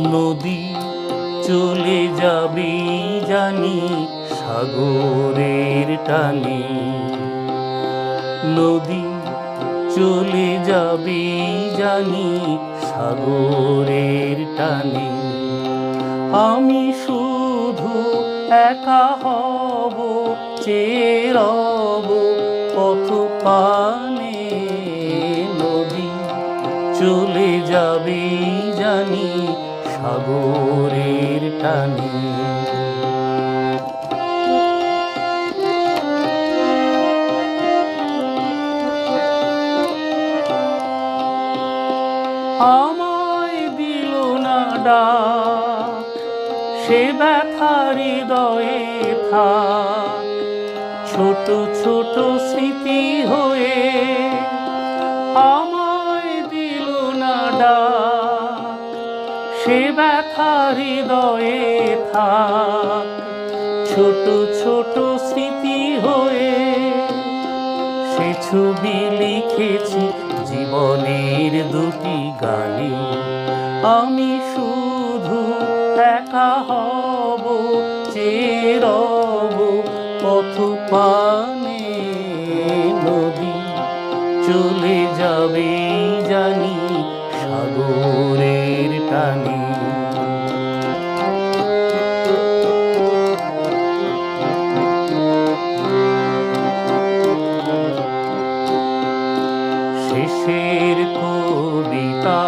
নদী চলে যাবে জানি সাগরের টানে, নদী চলে যাবে জানি সাগরের টানে। আমি শুধু একা হব, চেয়ে রব পথ পানে। নদী চলে যাবে জানি সাগরের টানে। আমায় দিল না ডাক, সে ব্যথার হৃদয়ে থাক ছোট ছোট স্মৃতি হয়ে। আমায় দিল না ডাক, সে ব্যথার হৃদয়ে থাক ছোট ছোট স্মৃতি হয়ে। সে ছবি লিখেছি জীবনের দুটি গানে। আমি শুধু একা হব, চেয়ে রব পথ পানে। নদী চলে যাবে জানি সাগরের টানে। শেষের কবিতা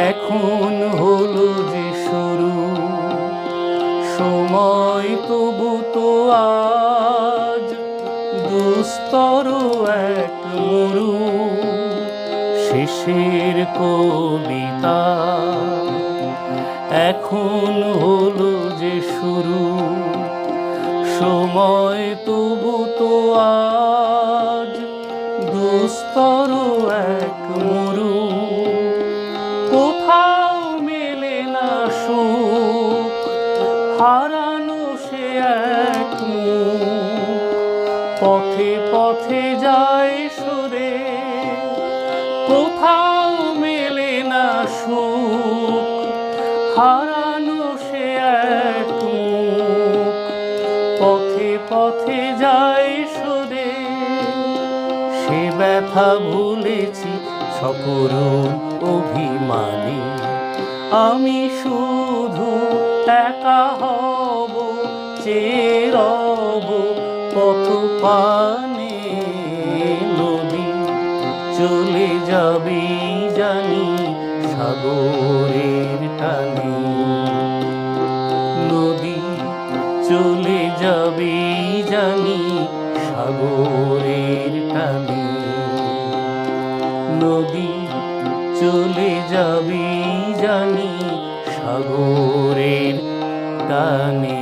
এখন হলো যে শুরু, সময় তবু তো আজ দুস্তর এক মরু। শেষের কবিতা এখন হলো যে শুরু, সময় তবু তো আজ দুস্তর এক মরু। কোথাও মেলে না সুখ, হারানো সে এক মুখ। পথে পথে যায় সরে, কোথাও মেলে না সুখ, হারানো সে এক মুখ। পথে পথে যায় সরে, সে ব্যথা ভুলেছি সকরুণ অভিমানে। আমি শুধু একা হব, চেয়ে রব পথ পানে। নদী চলে যাবে জানি সাগরের টানে। নদী চলে যাবে জানি সাগরের টানে। নদী চলে যাবে জানি সাগরের টানে।